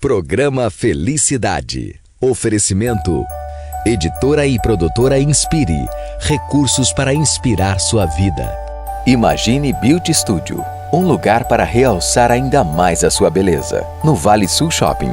Programa Felicidade. Oferecimento. Editora e produtora Inspire. Recursos para inspirar sua vida. Imagine Beauty Studio. Um lugar para realçar ainda mais a sua beleza. No Vale Sul Shopping.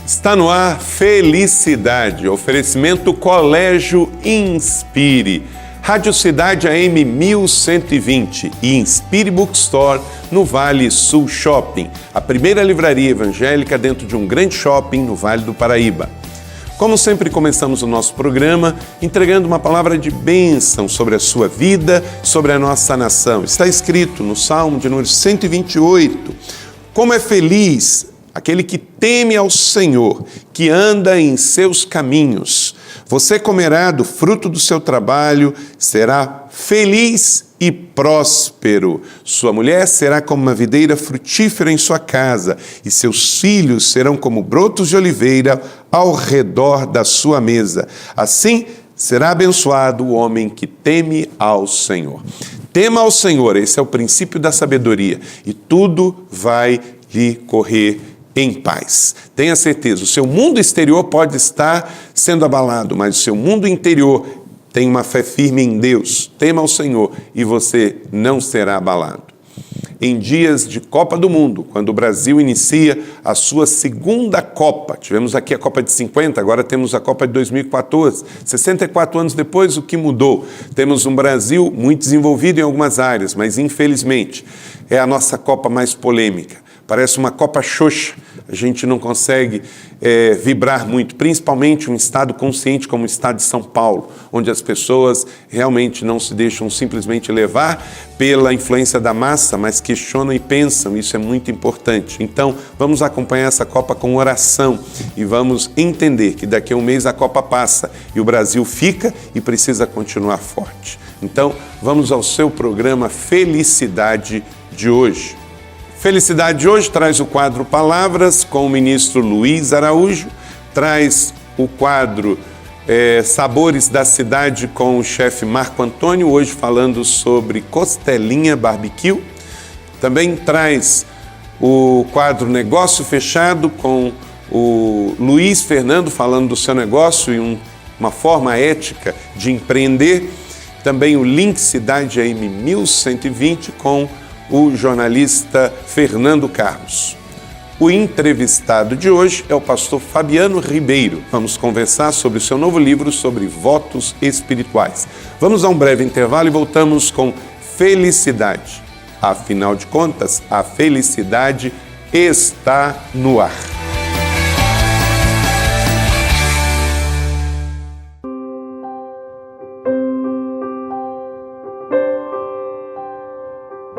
Está no ar Felicidade, oferecimento Colégio Inspire, Rádio Cidade AM 1120 e Inspire Bookstore no Vale Sul Shopping, a primeira livraria evangélica dentro de um grande shopping no Vale do Paraíba. Como sempre, começamos o nosso programa entregando uma palavra de bênção sobre a sua vida, sobre a nossa nação. Está escrito no Salmo de número 128, como é feliz aquele que teme ao Senhor, que anda em seus caminhos. Você comerá do fruto do seu trabalho, será feliz e próspero. Sua mulher será como uma videira frutífera em sua casa, e seus filhos serão como brotos de oliveira ao redor da sua mesa. Assim será abençoado o homem que teme ao Senhor. Tema ao Senhor, esse é o princípio da sabedoria, e tudo vai lhe correr em paz. Tenha certeza, o seu mundo exterior pode estar sendo abalado, mas o seu mundo interior tem uma fé firme em Deus. Tema ao Senhor e você não será abalado. Em dias de Copa do Mundo, quando o Brasil inicia a sua segunda Copa, tivemos aqui a Copa de 50, agora temos a Copa de 2014, 64 anos depois, o que mudou? Temos um Brasil muito desenvolvido em algumas áreas, mas infelizmente é a nossa Copa mais polêmica. Parece uma Copa xoxa, a gente não consegue vibrar muito, principalmente um estado consciente como o estado de São Paulo, onde as pessoas realmente não se deixam simplesmente levar pela influência da massa, mas questionam e pensam, isso é muito importante. Então, vamos acompanhar essa Copa com oração e vamos entender que daqui a um mês a Copa passa e o Brasil fica e precisa continuar forte. Então, vamos ao seu programa Felicidade de hoje. Felicidade de hoje traz o quadro Palavras com o ministro Luiz Araújo, traz o quadro Sabores da Cidade com o chefe Marco Antônio, hoje falando sobre costelinha barbecue. Também traz o quadro Negócio Fechado com o Luiz Fernando falando do seu negócio e uma forma ética de empreender. Também o Link Cidade AM 1120 com o jornalista Fernando Carlos. O entrevistado de hoje é o pastor Fabiano Ribeiro. Vamos conversar sobre o seu novo livro sobre votos espirituais. Vamos a um breve intervalo e voltamos com Felicidade. Afinal de contas, a felicidade está no ar.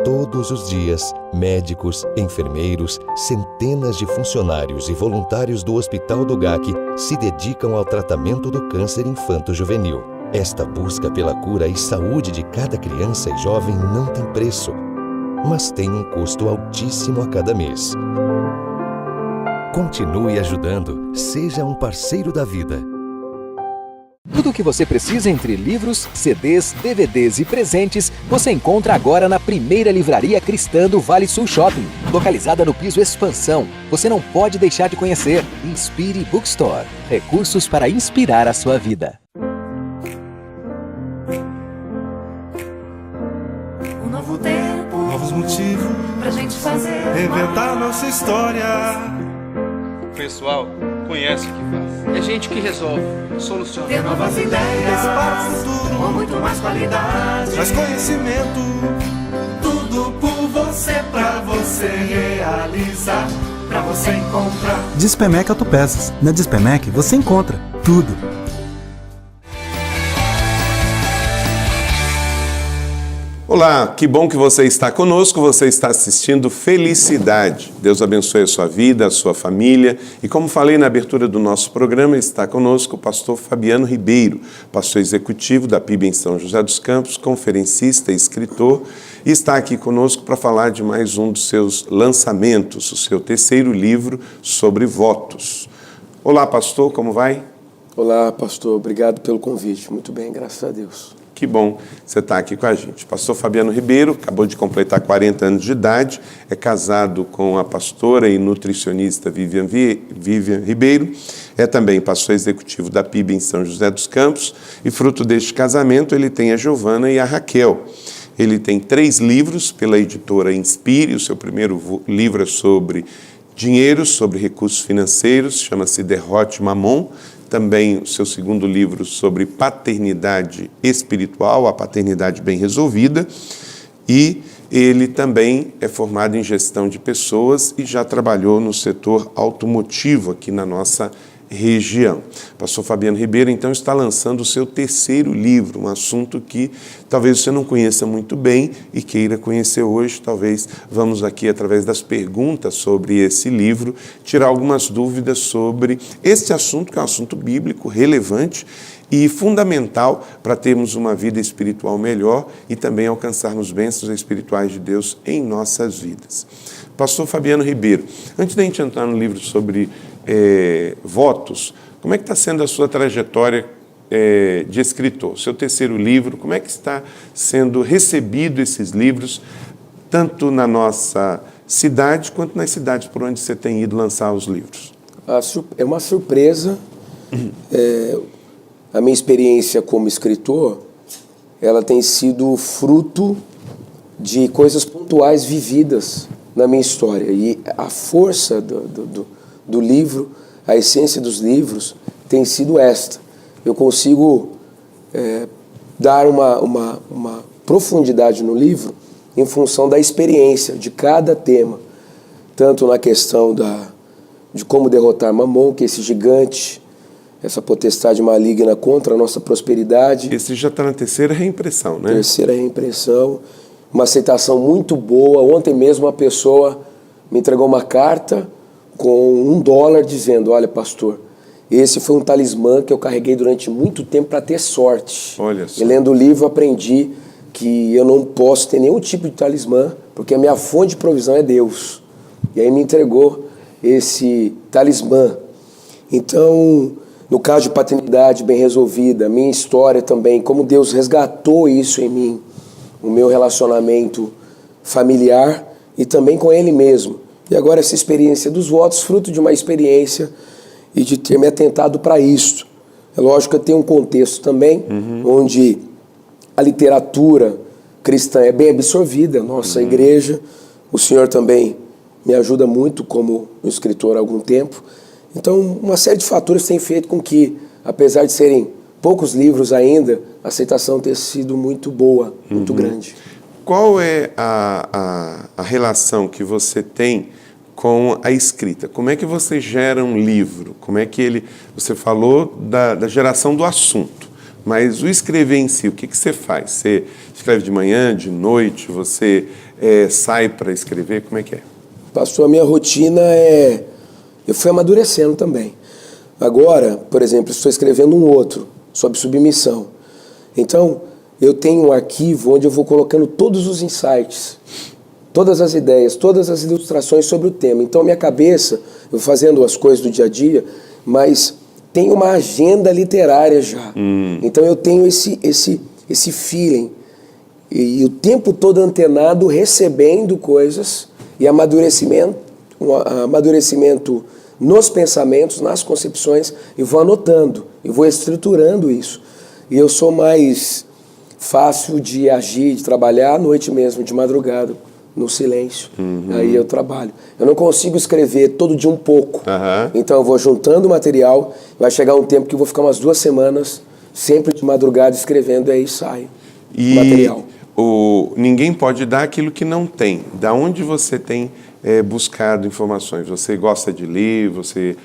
Todos os dias, médicos, enfermeiros, centenas de funcionários e voluntários do Hospital do GAC se dedicam ao tratamento do câncer infanto-juvenil. Esta busca pela cura e saúde de cada criança e jovem não tem preço, mas tem um custo altíssimo a cada mês. Continue ajudando, seja um parceiro da vida. Tudo o que você precisa entre livros, CDs, DVDs e presentes, você encontra agora na primeira livraria cristã do Vale Sul Shopping, localizada no piso Expansão. Você não pode deixar de conhecer. Inspire Bookstore. Recursos para inspirar a sua vida. Um novo tempo, novos motivos pra gente fazer, reinventar nossa história. O pessoal conhece o que faz. É gente que resolve, soluciona. Ter novas ideias para o futuro, com muito mais qualidade, mais conhecimento. Tudo por você, pra você realizar, pra você encontrar. Dispemec Autopeças. Na Dispemec você encontra tudo. Olá, que bom que você está conosco, você está assistindo Felicidade. Deus abençoe a sua vida, a sua família. E como falei na abertura do nosso programa, está conosco o pastor Fabiano Ribeiro, pastor executivo da PIB em São José dos Campos, conferencista e escritor, e está aqui conosco para falar de mais um dos seus lançamentos, o seu terceiro livro sobre votos. Olá, pastor, como vai? Olá, pastor, obrigado pelo convite. Muito bem, graças a Deus. Que bom você estar aqui com a gente. Pastor Fabiano Ribeiro acabou de completar 40 anos de idade, é casado com a pastora e nutricionista Vivian Ribeiro, é também pastor executivo da PIB em São José dos Campos e fruto deste casamento ele tem a Giovana e a Raquel. Ele tem 3 livros pela editora Inspire, o seu primeiro livro é sobre dinheiro, sobre recursos financeiros, chama-se Derrote Mamon. Também o seu segundo livro sobre paternidade espiritual, a paternidade bem resolvida. E ele também é formado em gestão de pessoas e já trabalhou no setor automotivo aqui na nossa região. Pastor Fabiano Ribeiro, então, está lançando o seu terceiro livro, um assunto que talvez você não conheça muito bem e queira conhecer hoje. Talvez vamos aqui, através das perguntas sobre esse livro, tirar algumas dúvidas sobre este assunto, que é um assunto bíblico, relevante e fundamental para termos uma vida espiritual melhor e também alcançarmos bênçãos espirituais de Deus em nossas vidas. Pastor Fabiano Ribeiro, antes da gente entrar no livro sobre votos, como é que está sendo a sua trajetória de escritor? Seu terceiro livro, como é que está sendo recebido esses livros, tanto na nossa cidade, quanto nas cidades por onde você tem ido lançar os livros? É uma surpresa. A minha experiência como escritor, ela tem sido fruto de coisas pontuais vividas na minha história. E a força do livro, a essência dos livros, tem sido esta. Eu consigo dar uma profundidade no livro em função da experiência de cada tema, tanto na questão de como derrotar Mamon, que é esse gigante, essa potestade maligna contra a nossa prosperidade. Esse já está na terceira reimpressão, né? Terceira reimpressão, uma aceitação muito boa. Ontem mesmo uma pessoa me entregou uma carta com $1 dizendo: olha, pastor, esse foi um talismã que eu carreguei durante muito tempo para ter sorte. Olha só. E lendo o livro aprendi que eu não posso ter nenhum tipo de talismã, porque a minha fonte de provisão é Deus. E aí me entregou esse talismã. Então, no caso de paternidade bem resolvida, minha história também, como Deus resgatou isso em mim, o meu relacionamento familiar e também com Ele mesmo. E agora essa experiência dos votos, fruto de uma experiência e de ter me atentado para isso. É lógico que eu tenho um contexto também, onde a literatura cristã é bem absorvida, nossa igreja. O Senhor também me ajuda muito como um escritor há algum tempo. Então, uma série de fatores tem feito com que, apesar de serem poucos livros ainda, a aceitação tenha sido muito boa, muito grande. Qual é a relação que você tem com a escrita? Como é que você gera um livro? Como é que você falou da geração do assunto, mas o escrever em si, o que você faz? Você escreve de manhã, de noite, você sai para escrever, como é que é? Pastor, a minha rotina eu fui amadurecendo também. Agora, por exemplo, estou escrevendo um outro sobre submissão. Então, eu tenho um arquivo onde eu vou colocando todos os insights, todas as ideias, todas as ilustrações sobre o tema. Então, minha cabeça, eu fazendo as coisas do dia a dia, mas tem uma agenda literária já. Então, eu tenho esse feeling. E o tempo todo antenado, recebendo coisas e amadurecimento nos pensamentos, nas concepções, e vou anotando, e vou estruturando isso. E eu sou mais fácil de agir, de trabalhar à noite mesmo, de madrugada, no silêncio. Aí eu trabalho. Eu não consigo escrever todo dia um pouco. Então eu vou juntando material, vai chegar um tempo que eu vou ficar umas 2 semanas sempre de madrugada escrevendo, e aí sai o material. Ninguém pode dar aquilo que não tem. Da onde você tem buscado informações? Você gosta de ler?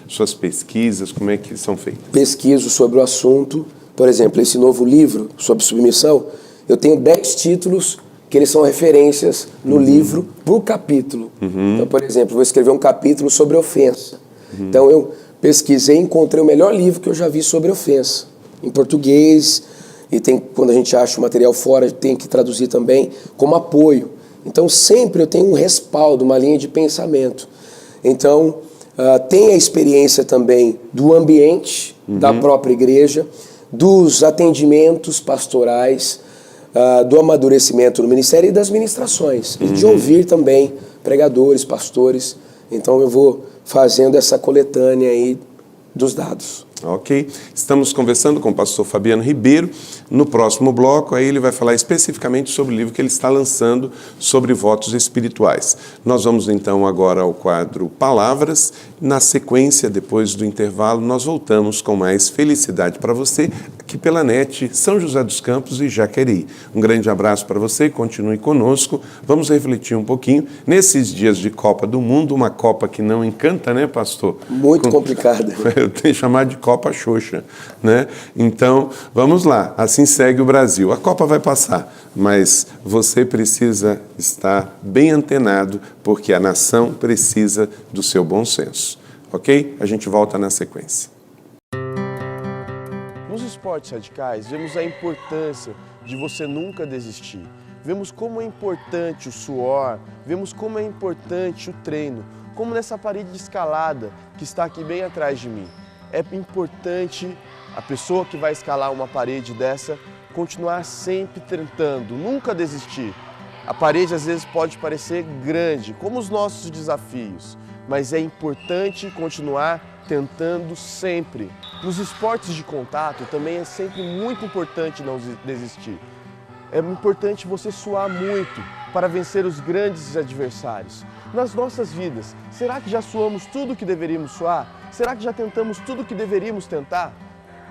Suas pesquisas, como é que são feitas? Pesquiso sobre o assunto. Por exemplo, esse novo livro sobre submissão, eu tenho 10 títulos que eles são referências no livro por capítulo. Então, por exemplo, vou escrever um capítulo sobre ofensa. Então eu pesquisei e encontrei o melhor livro que eu já vi sobre ofensa, em português, e quando a gente acha o material fora, tem que traduzir também como apoio. Então sempre eu tenho um respaldo, uma linha de pensamento. Então tem a experiência também do ambiente da própria igreja, dos atendimentos pastorais, do amadurecimento no ministério e das ministrações, e de ouvir também pregadores, pastores. Então eu vou fazendo essa coletânea aí dos dados. Ok. Estamos conversando com o pastor Fabiano Ribeiro. No próximo bloco, aí ele vai falar especificamente sobre o livro que ele está lançando sobre votos espirituais. Nós vamos então agora ao quadro Palavras. Na sequência, depois do intervalo, nós voltamos com mais felicidade para você, aqui pela NET, São José dos Campos e Jaquereí. Um grande abraço para você, continue conosco. Vamos refletir um pouquinho nesses dias de Copa do Mundo, uma Copa que não encanta, né, pastor? Muito complicada. Eu tenho chamado de Copa Xoxa, né? Então, vamos lá, assim segue o Brasil. A Copa vai passar, mas você precisa estar bem antenado, porque a nação precisa do seu bom senso, ok? A gente volta na sequência. Nos esportes radicais, vemos a importância de você nunca desistir. Vemos como é importante o suor, vemos como é importante o treino, como nessa parede de escalada que está aqui bem atrás de mim. É importante a pessoa que vai escalar uma parede dessa continuar sempre tentando, nunca desistir. A parede às vezes pode parecer grande, como os nossos desafios, mas é importante continuar tentando sempre. Nos esportes de contato também é sempre muito importante não desistir. É importante você suar muito para vencer os grandes adversários. Nas nossas vidas, será que já suamos tudo o que deveríamos suar? Será que já tentamos tudo o que deveríamos tentar?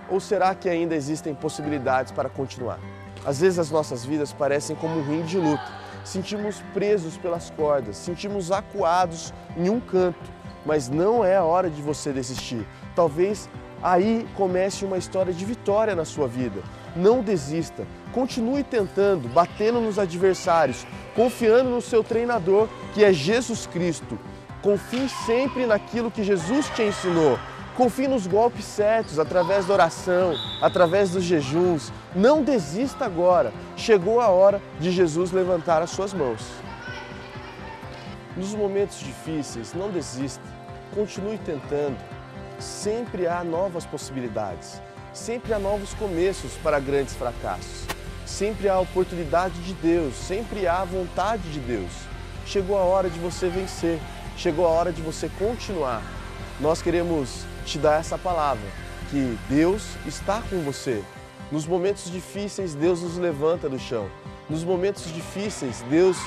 Ou será que ainda existem possibilidades para continuar? Às vezes as nossas vidas parecem como um ringue de luta. Sentimos presos pelas cordas, sentimos acuados em um canto, mas não é a hora de você desistir. Talvez aí comece uma história de vitória na sua vida. Não desista, continue tentando, batendo nos adversários, confiando no seu treinador, que é Jesus Cristo. Confie sempre naquilo que Jesus te ensinou. Confie nos golpes certos, através da oração, através dos jejuns. Não desista agora. Chegou a hora de Jesus levantar as suas mãos. Nos momentos difíceis, não desista. Continue tentando. Sempre há novas possibilidades. Sempre há novos começos para grandes fracassos. Sempre há a oportunidade de Deus. Sempre há a vontade de Deus. Chegou a hora de você vencer. Chegou a hora de você continuar. Nós queremos te dar essa palavra, que Deus está com você. Nos momentos difíceis, Deus nos levanta do chão. Nos momentos difíceis, Deus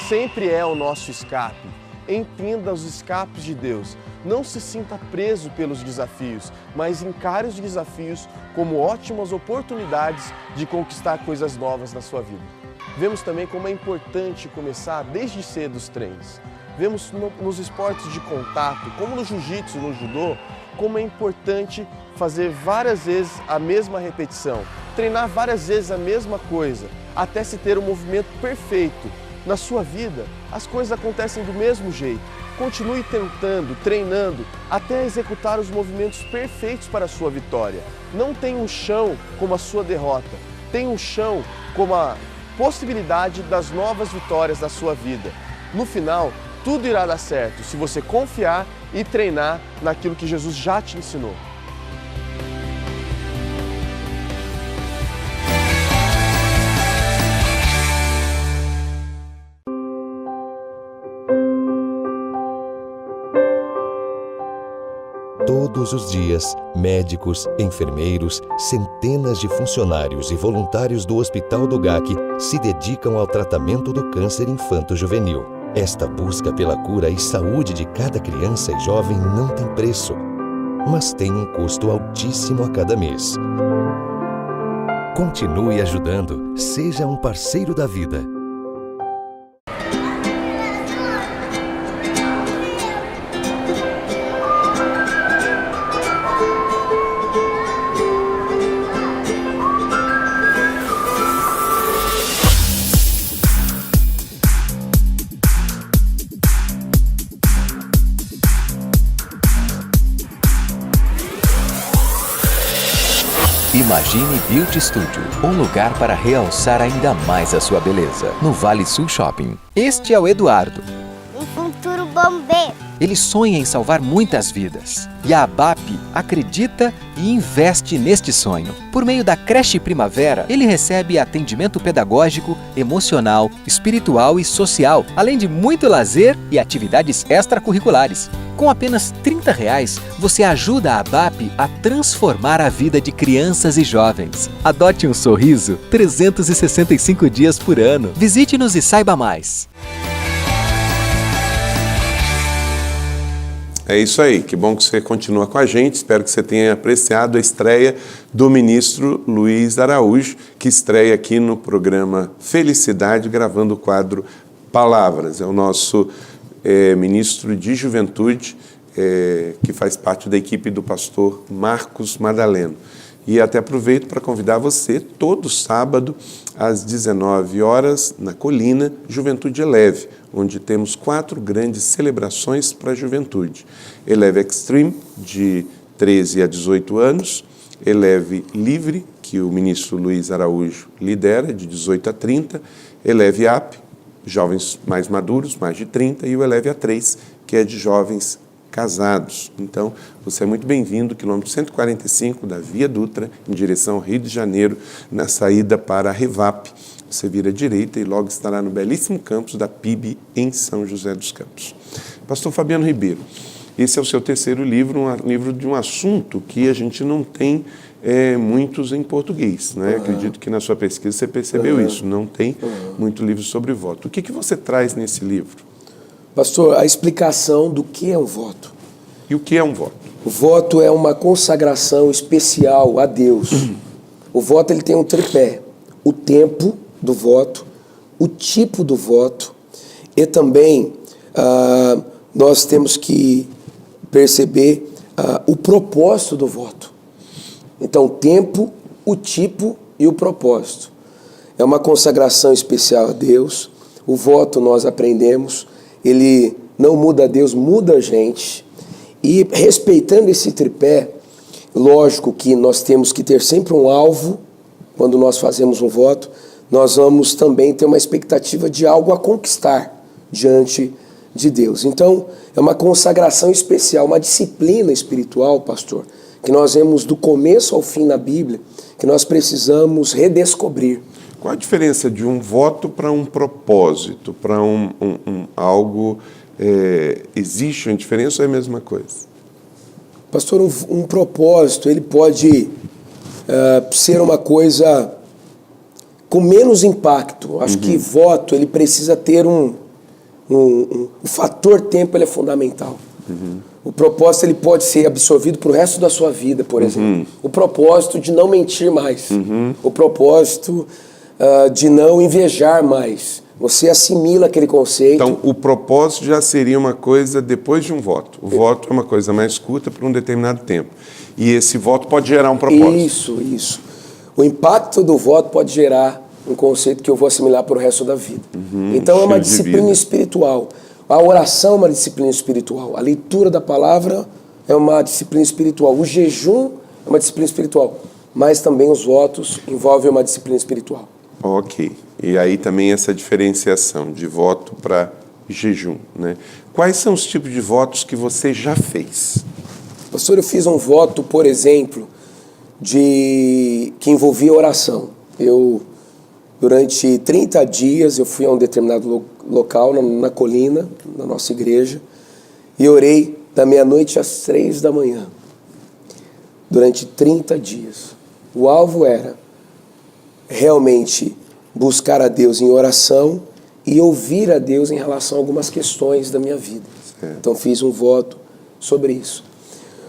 sempre é o nosso escape. Entenda os escapes de Deus. Não se sinta preso pelos desafios, mas encare os desafios como ótimas oportunidades de conquistar coisas novas na sua vida. Vemos também como é importante começar desde cedo os treinos. Vemos nos esportes de contato, como no jiu-jitsu, no judô, como é importante fazer várias vezes a mesma repetição, treinar várias vezes a mesma coisa, até se ter um movimento perfeito. Na sua vida, as coisas acontecem do mesmo jeito. Continue tentando, treinando, até executar os movimentos perfeitos para a sua vitória. Não tenha um chão como a sua derrota, tenha um chão como a possibilidade das novas vitórias da sua vida. No final, tudo irá dar certo se você confiar e treinar naquilo que Jesus já te ensinou. Todos os dias, médicos, enfermeiros, centenas de funcionários e voluntários do Hospital do GAC se dedicam ao tratamento do câncer infanto-juvenil. Esta busca pela cura e saúde de cada criança e jovem não tem preço, mas tem um custo altíssimo a cada mês. Continue ajudando, seja um parceiro da vida. Imagine Beauty Studio, um lugar para realçar ainda mais a sua beleza, no Vale Sul Shopping. Este é o Eduardo. Um futuro bombeiro. Ele sonha em salvar muitas vidas. E a ABAP acredita e investe neste sonho. Por meio da Creche Primavera, ele recebe atendimento pedagógico, emocional, espiritual e social, além de muito lazer e atividades extracurriculares. Com apenas R$30, você ajuda a ABAP a transformar a vida de crianças e jovens. Adote um sorriso 365 dias por ano. Visite-nos e saiba mais. É isso aí, que bom que você continua com a gente, espero que você tenha apreciado a estreia do ministro Luiz Araújo, que estreia aqui no programa Felicidade, gravando o quadro Palavras. É o nosso ministro de Juventude, que faz parte da equipe do pastor Marcos Madaleno. E até aproveito para convidar você, todo sábado, às 19 horas, na Colina, Juventude Eleve, onde temos 4 grandes celebrações para a juventude. Eleve Extreme, de 13 a 18 anos, Eleve Livre, que o ministro Luiz Araújo lidera, de 18 a 30, Eleve Up, jovens mais maduros, mais de 30, e o Eleve A3, que é de jovens casados. Então, você é muito bem-vindo, quilômetro 145 da Via Dutra, em direção ao Rio de Janeiro, na saída para a Revap. Você vira à direita e logo estará no belíssimo campus da PIB em São José dos Campos. Pastor Fabiano Ribeiro, esse é o seu terceiro livro, um livro de um assunto que a gente não tem muitos em português, né? Acredito que na sua pesquisa você percebeu isso, não tem muito livro sobre voto. O que você traz nesse livro? Pastor, a explicação do que é um voto. E o que é um voto? O voto é uma consagração especial a Deus. O voto ele tem um tripé: o tempo do voto, o tipo do voto e também nós temos que perceber o propósito do voto. Então, o tempo, o tipo e o propósito. É uma consagração especial a Deus. O voto, nós aprendemos, ele não muda a Deus, muda a gente. E respeitando esse tripé, lógico que nós temos que ter sempre um alvo. Quando nós fazemos um voto, nós vamos também ter uma expectativa de algo a conquistar diante de Deus. Então, é uma consagração especial, uma disciplina espiritual, pastor, que nós vemos do começo ao fim na Bíblia, que nós precisamos redescobrir. Qual a diferença de um voto para um propósito, para algo? Existe uma diferença ou é a mesma coisa? Pastor, um propósito, ele pode ser uma coisa com menos impacto. Acho que voto, ele precisa ter o fator tempo, ele é fundamental. O propósito, ele pode ser absorvido para o resto da sua vida, por exemplo. O propósito de não mentir mais. O propósito de não invejar mais. Você assimila aquele conceito. Então, o propósito já seria uma coisa depois de um voto. O voto é uma coisa mais curta por um determinado tempo. E esse voto pode gerar um propósito. Isso. O impacto do voto pode gerar um conceito que eu vou assimilar para o resto da vida. Então, é uma disciplina espiritual. A oração é uma disciplina espiritual. A leitura da palavra é uma disciplina espiritual. O jejum é uma disciplina espiritual. Mas também os votos envolvem uma disciplina espiritual. Ok. E aí também essa diferenciação de voto para jejum, né? Quais são os tipos de votos que você já fez? Pastor, eu fiz um voto, por exemplo, que envolvia oração. Durante 30 dias, eu fui a um determinado local, na colina, na nossa igreja, e orei da meia-noite às 3 da manhã. Durante 30 dias. O alvo era realmente buscar a Deus em oração e ouvir a Deus em relação a algumas questões da minha vida. Então fiz um voto sobre isso.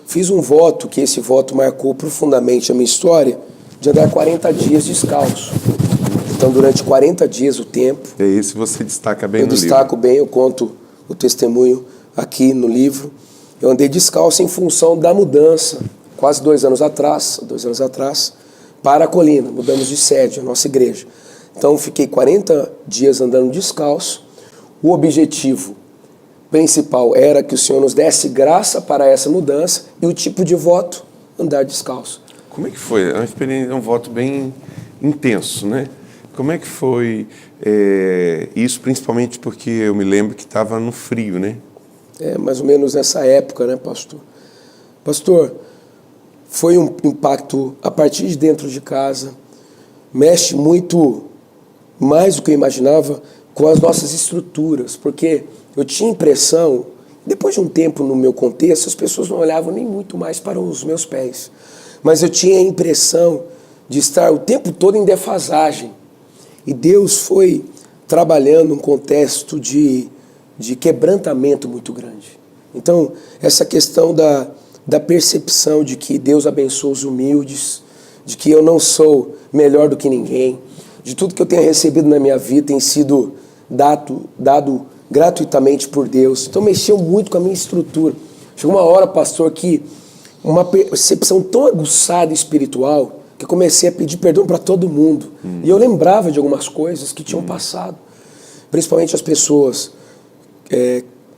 Fiz um voto, que esse voto marcou profundamente a minha história, de andar 40 dias descalço. Então durante 40 dias o tempo... É isso, você destaca bem no livro. Eu destaco bem, eu conto o testemunho aqui no livro. Eu andei descalço em função da mudança, quase 2 anos atrás, para a colina. Mudamos de sede, a nossa igreja. Então, fiquei 40 dias andando descalço. O objetivo principal era que o Senhor nos desse graça para essa mudança e o tipo de voto, andar descalço. Como é que foi? É uma experiência, um voto bem intenso, né? Como é que foi isso, principalmente porque eu me lembro que estava no frio, né? Mais ou menos nessa época, né, pastor? Pastor, foi um impacto a partir de dentro de casa, mexe muito mais do que eu imaginava com as nossas estruturas, porque eu tinha impressão, depois de um tempo no meu contexto, as pessoas não olhavam nem muito mais para os meus pés, mas eu tinha a impressão de estar o tempo todo em defasagem, e Deus foi trabalhando um contexto de quebrantamento muito grande. Então, essa questão da percepção de que Deus abençoa os humildes, de que eu não sou melhor do que ninguém, de tudo que eu tenha recebido na minha vida tem sido dado gratuitamente por Deus. Então mexeu muito com a minha estrutura. Chegou uma hora, pastor, que uma percepção tão aguçada espiritual que eu comecei a pedir perdão para todo mundo. E eu lembrava de algumas coisas que tinham passado, principalmente as pessoas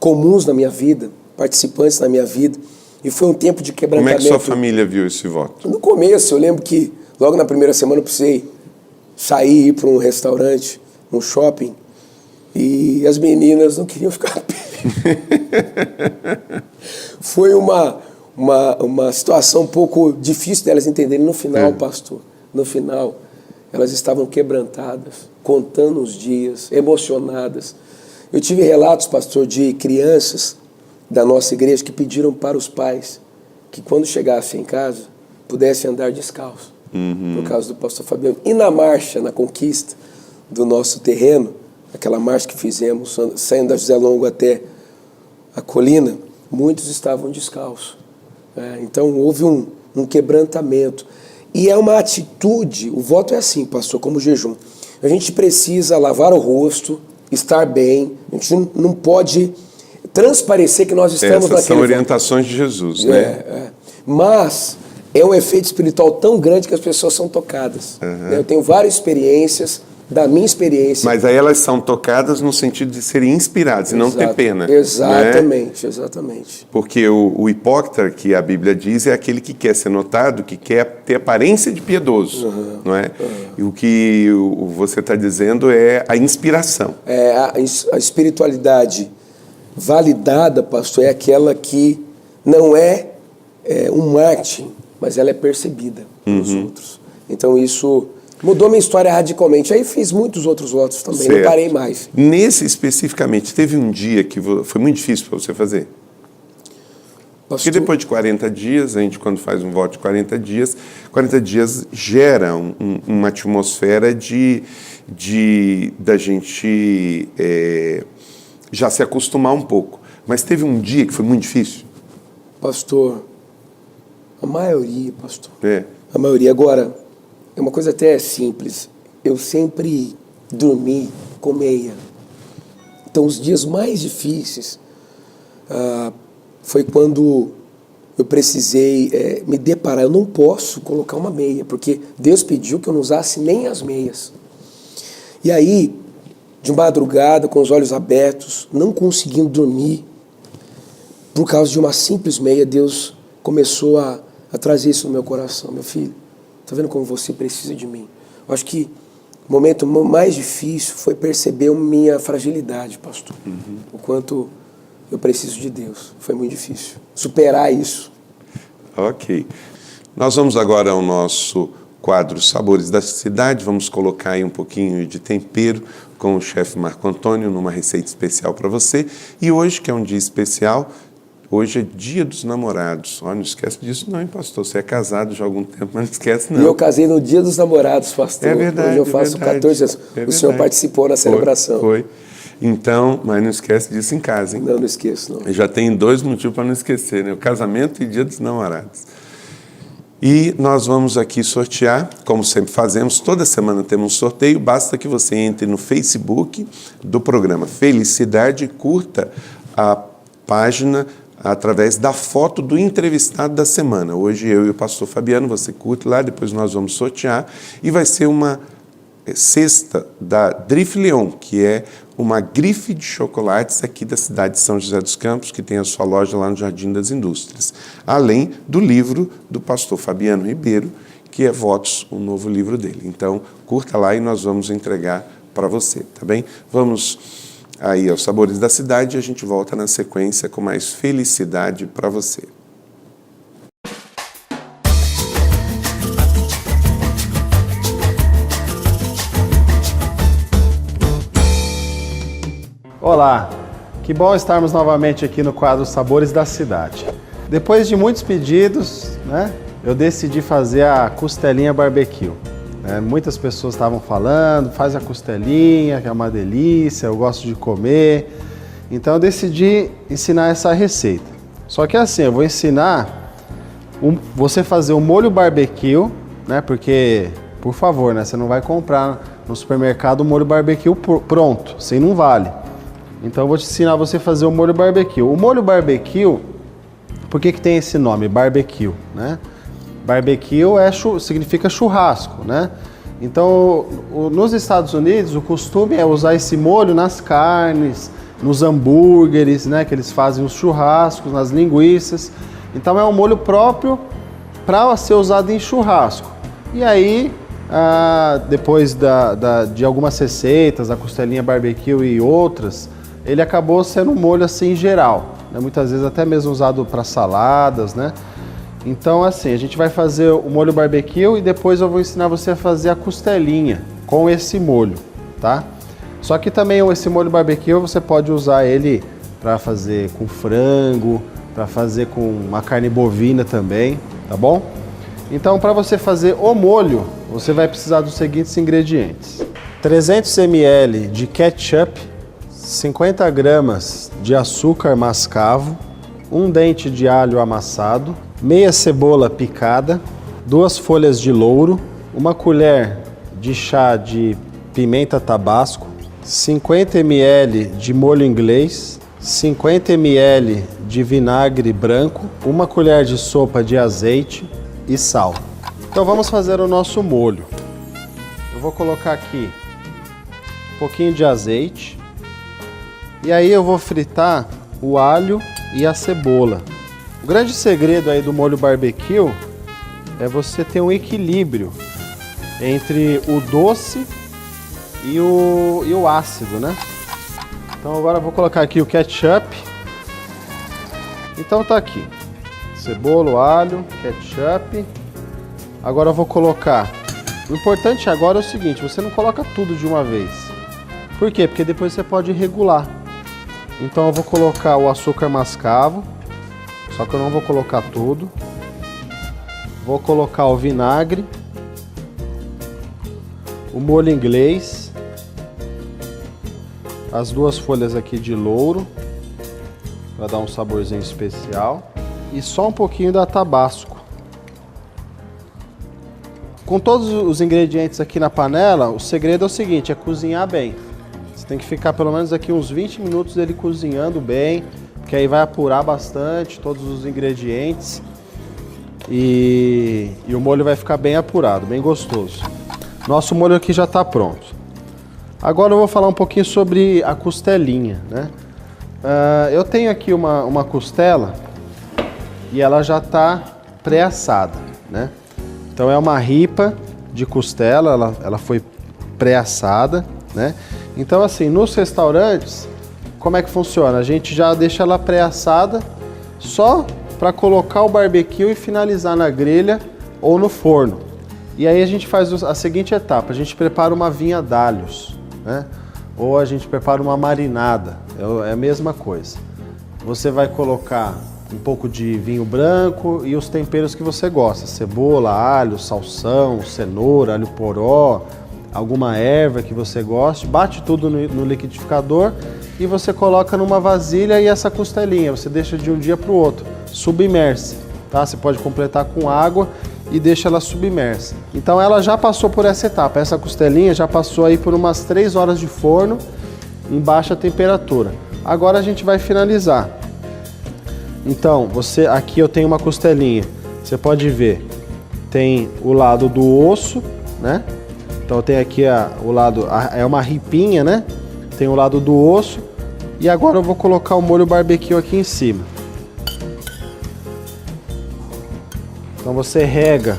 comuns na minha vida, participantes na minha vida. E foi um tempo de quebrantamento. Como é que sua família viu esse voto? No começo, eu lembro que logo na primeira semana eu precisei sair, ir para um restaurante, um shopping, e as meninas não queriam ficar Foi uma situação um pouco difícil delas entenderem. No final, pastor, no final, elas estavam quebrantadas, contando os dias, emocionadas. Eu tive relatos, pastor, de crianças da nossa igreja que pediram para os pais que quando chegassem em casa pudessem andar descalço, por causa do pastor Fabiano. E na marcha, na conquista do nosso terreno, aquela marcha que fizemos, saindo da José Longo até a colina, muitos estavam descalços. Então houve um quebrantamento. E é uma atitude, o voto é assim, pastor, como o jejum. A gente precisa lavar o rosto, estar bem, a gente não pode transparecer que nós estamos naquele... Essas são orientações de Jesus, né? Mas é um efeito espiritual tão grande que as pessoas são tocadas. Eu tenho várias experiências, da minha experiência... Mas aí elas são tocadas no sentido de serem inspiradas e não ter pena. Exatamente, né? Exatamente. Porque o hipócrita, que a Bíblia diz, é aquele que quer ser notado, que quer ter aparência de piedoso, não é? E o que você está dizendo é a inspiração. A espiritualidade validada, pastor, é aquela que não é um marketing, mas ela é percebida pelos outros. Então isso mudou minha história radicalmente. Aí fiz muitos outros votos também, não parei mais. Nesse especificamente, teve um dia que foi muito difícil para você fazer? Porque depois de 40 dias, a gente quando faz um voto de 40 dias gera uma atmosfera da gente já se acostumar um pouco. Mas teve um dia que foi muito difícil? Pastor, a maioria, pastor. A maioria. Agora, é uma coisa até simples. Eu sempre dormi com meia. Então, os dias mais difíceis foi quando eu precisei me deparar. Eu não posso colocar uma meia, porque Deus pediu que eu não usasse nem as meias. E aí, de madrugada, com os olhos abertos, não conseguindo dormir, por causa de uma simples meia, Deus começou a trazer isso no meu coração. Meu filho, está vendo como você precisa de mim? Eu acho que o momento mais difícil foi perceber a minha fragilidade, pastor. O quanto eu preciso de Deus. Foi muito difícil superar isso. Ok. Nós vamos agora ao nosso quadro Sabores da Cidade. Vamos colocar aí um pouquinho de tempero com o chefe Marco Antônio numa receita especial para você. E hoje, que é um dia especial, hoje é Dia dos Namorados. Olha, não esquece disso não, hein, pastor? Você é casado já há algum tempo, mas não esquece não. E eu casei no Dia dos Namorados, pastor. É verdade. Hoje eu faço 14 anos. O senhor participou na celebração. Foi. Então, mas não esquece disso em casa, hein? Não esqueço, não. Eu já tem 2 motivos para não esquecer, né? O casamento e Dia dos Namorados. E nós vamos aqui sortear, como sempre fazemos, toda semana temos um sorteio, basta que você entre no Facebook do programa Felicidade e curta a página através da foto do entrevistado da semana. Hoje eu e o pastor Fabiano, você curte lá, depois nós vamos sortear e vai ser uma cesta da Drifleon, que é uma grife de chocolates aqui da cidade de São José dos Campos, que tem a sua loja lá no Jardim das Indústrias. Além do livro do pastor Fabiano Ribeiro, que é Votos, um novo livro dele. Então, curta lá e nós vamos entregar para você, tá bem? Vamos aí aos Sabores da Cidade e a gente volta na sequência com mais felicidade para você. Olá, que bom estarmos novamente aqui no quadro Sabores da Cidade. Depois de muitos pedidos, eu decidi fazer a costelinha barbecue. Muitas pessoas estavam falando, faz a costelinha, que é uma delícia, eu gosto de comer. Então eu decidi ensinar essa receita. Só que assim, eu vou ensinar você fazer o molho barbecue, porque, por favor, você não vai comprar no supermercado o molho barbecue pronto, assim não vale. Então eu vou te ensinar você a fazer o molho barbecue. O molho barbecue, por que tem esse nome, barbecue, Barbecue significa churrasco, Então, nos Estados Unidos, o costume é usar esse molho nas carnes, nos hambúrgueres, que eles fazem os churrascos, nas linguiças. Então, é um molho próprio para ser usado em churrasco. E aí, depois de algumas receitas, a costelinha barbecue e outras, ele acabou sendo um molho assim geral, muitas vezes até mesmo usado para saladas, Então assim, a gente vai fazer o molho barbecue e depois eu vou ensinar você a fazer a costelinha com esse molho, tá? Só que também esse molho barbecue você pode usar ele para fazer com frango, para fazer com uma carne bovina também, tá bom? Então para você fazer o molho, você vai precisar dos seguintes ingredientes: 300 ml de ketchup, 50 gramas de açúcar mascavo, um dente de alho amassado, meia cebola picada, 2 folhas de louro, uma colher de chá de pimenta tabasco, 50 ml de molho inglês, 50 ml de vinagre branco, uma colher de sopa de azeite e sal. Então vamos fazer o nosso molho. Eu vou colocar aqui um pouquinho de azeite e aí eu vou fritar o alho e a cebola. O grande segredo aí do molho barbecue é você ter um equilíbrio entre o doce e o ácido, Então agora eu vou colocar aqui o ketchup. Então tá aqui, cebola, alho, ketchup. Agora eu vou colocar, o importante agora é o seguinte, você não coloca tudo de uma vez. Por quê? Porque depois você pode regular. Então eu vou colocar o açúcar mascavo, só que eu não vou colocar tudo. Vou colocar o vinagre, o molho inglês, as 2 folhas aqui de louro, para dar um saborzinho especial, e só um pouquinho da tabasco. Com todos os ingredientes aqui na panela, o segredo é o seguinte, é cozinhar bem. Você tem que ficar pelo menos aqui uns 20 minutos dele cozinhando bem, que aí vai apurar bastante todos os ingredientes e o molho vai ficar bem apurado, bem gostoso. Nosso molho aqui já está pronto. Agora eu vou falar um pouquinho sobre a costelinha, eu tenho aqui uma costela e ela já está pré-assada, Então é uma ripa de costela, ela foi pré-assada, Então assim, nos restaurantes, como é que funciona? A gente já deixa ela pré-assada só para colocar o barbecue e finalizar na grelha ou no forno. E aí a gente faz a seguinte etapa, a gente prepara uma vinha d'alhos, ou a gente prepara uma marinada, é a mesma coisa. Você vai colocar um pouco de vinho branco e os temperos que você gosta, cebola, alho, salsão, cenoura, alho poró, alguma erva que você goste, bate tudo no liquidificador e você coloca numa vasilha e essa costelinha, você deixa de um dia para o outro, submersa, tá? Você pode completar com água e deixa ela submersa. Então ela já passou por essa etapa, essa costelinha já passou aí por umas 3 horas de forno em baixa temperatura. Agora a gente vai finalizar. Então, aqui eu tenho uma costelinha, você pode ver, tem o lado do osso, Então tem aqui o lado, é uma ripinha, né? Tem o lado do osso. E agora eu vou colocar o molho barbecue aqui em cima. Então você rega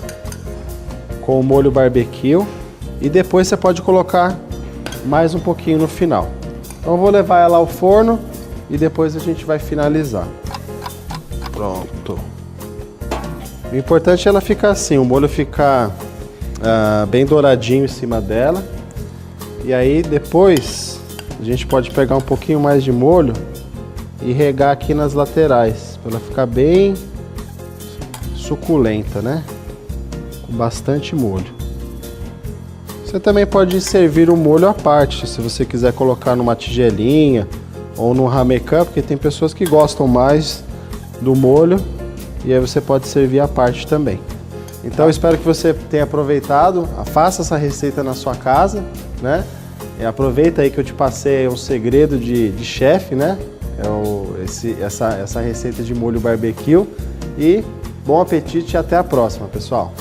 com o molho barbecue e depois você pode colocar mais um pouquinho no final. Então eu vou levar ela ao forno e depois a gente vai finalizar. Pronto. O importante é ela ficar assim, o molho ficar bem douradinho em cima dela. E aí depois a gente pode pegar um pouquinho mais de molho e regar aqui nas laterais, para ela ficar bem suculenta, né? Com bastante molho. Você também pode servir o molho à parte, se você quiser colocar numa tigelinha ou num ramecan, porque tem pessoas que gostam mais do molho e aí você pode servir à parte também. Então eu espero que você tenha aproveitado, faça essa receita na sua casa, né? E aproveita aí que eu te passei um segredo de chefe, né? Essa receita de molho barbecue. E bom apetite e até a próxima, pessoal!